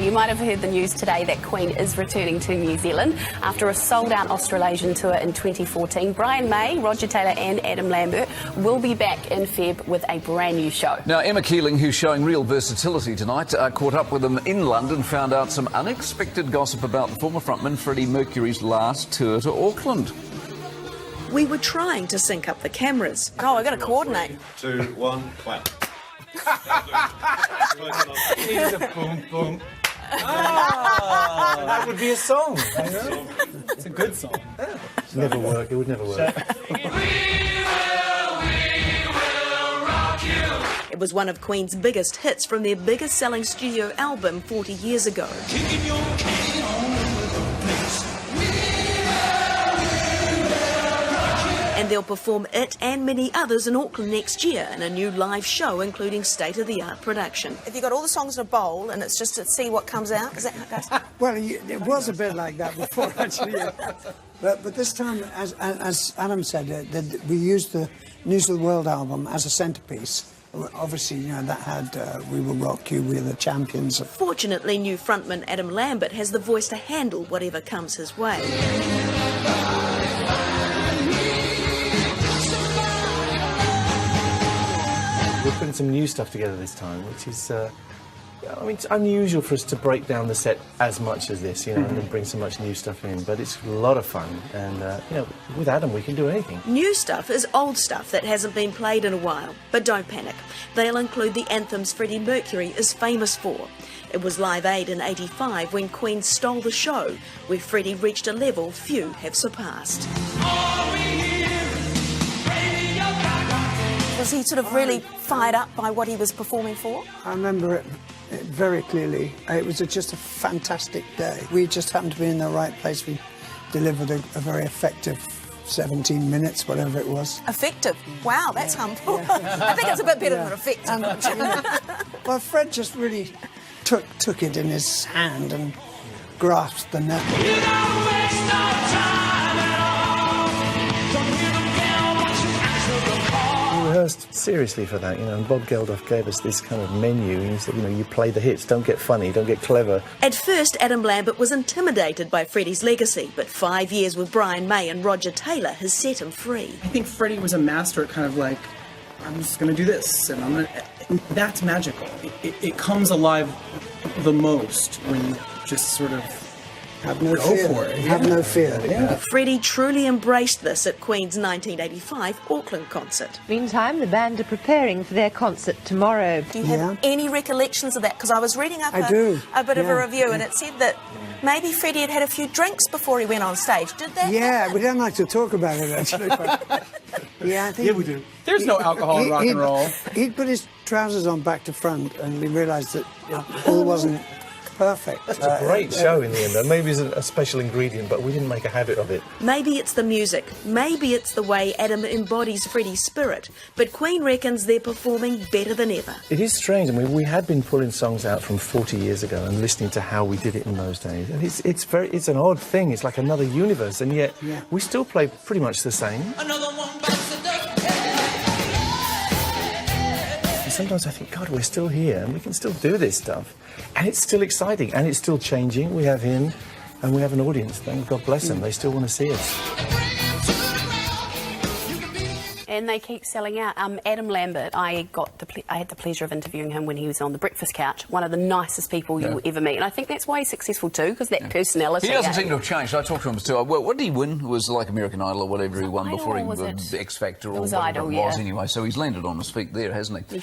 You might have heard the news today that Queen is returning to New Zealand after a sold-out Australasian tour in 2014. Brian May, Roger Taylor and Adam Lambert will be back in Feb with a brand new show. Now, Emma Keeling, who's showing real versatility tonight, caught up with them in London, found out some unexpected gossip about the former frontman Freddie Mercury's last tour to Auckland. We were trying to sync up the cameras. Oh, I've got to coordinate. 3, 2, 1, clap. It's a boom, boom. That would be a song. You know? It's a good song. It'd never work. It would never work. It was one of Queen's biggest hits from their biggest selling studio album 40 years ago. And they'll perform it and many others in Auckland next year in a new live show including state-of-the-art production. Have you got all the songs in a bowl and it's just to see what comes out? Is that how it goes? Well, it was a bit like that before, actually. But this time, as Adam said, we used the News of the World album as a centrepiece. Obviously, you know, that had We Will Rock You, We're the Champions. Fortunately, new frontman Adam Lambert has the voice to handle whatever comes his way. We're putting some new stuff together this time, which is, I mean, it's unusual for us to break down the set as much as this, you know, and then bring so much new stuff in. But it's a lot of fun, and, you know, with Adam we can do anything. New stuff is old stuff that hasn't been played in a while. But don't panic. They'll include the anthems Freddie Mercury is famous for. It was Live Aid in '85 when Queen stole the show, where Freddie reached a level few have surpassed. Was he sort of really fired up by what he was performing for? I remember it very clearly. It was just a fantastic day. We just happened to be in the right place. We delivered a very effective 17 minutes, whatever it was. Effective? Wow, that's humble. I think it's a bit better than effective. Well, Fred just really took it in his hand and grasped the net. We rehearsed seriously for that, you know, and Bob Geldof gave us this kind of menu, and he said, you know, you play the hits, don't get funny, don't get clever. At first, Adam Lambert was intimidated by Freddie's legacy, but 5 years with Brian May and Roger Taylor has set him free. I think Freddie was a master at kind of like, I'm just going to do this, and I'm going to... That's magical. It comes alive the most when you just sort of have no go fear. for it. Have no fear. Yeah. Freddie truly embraced this at Queen's 1985 Auckland concert. Meantime, the band are preparing for their concert tomorrow. Do you have any recollections of that? Because I was reading up a bit of a review and it said that maybe Freddie had had a few drinks before he went on stage. Did that happen? We don't like to talk about it, actually. But I think we do. There's no alcohol in rock and roll. He'd put his trousers on back to front and we realised that it all wasn't perfect. It's a great show in the end, though. Maybe it's a special ingredient, but we didn't make a habit of it. Maybe it's the music, maybe it's the way Adam embodies Freddie's spirit, but Queen reckons they're performing better than ever. It is strange. I mean, we had been pulling songs out from 40 years ago and listening to how we did it in those days. And it's an odd thing. It's like another universe, and yet we still play pretty much the same. Sometimes I think, God, we're still here and we can still do this stuff. And it's still exciting and it's still changing. We have him and we have an audience. Thank God bless them. They still want to see us. And they keep selling out. Adam Lambert, I had the pleasure of interviewing him when he was on The Breakfast Couch. One of the nicest people you will ever meet. And I think that's why he's successful too, because that personality. He doesn't seem to have changed. I talked to him too. What did he win? It was like American Idol or whatever he won before he was X Factor or whatever it was anyway. So he's landed on his feet there, hasn't he?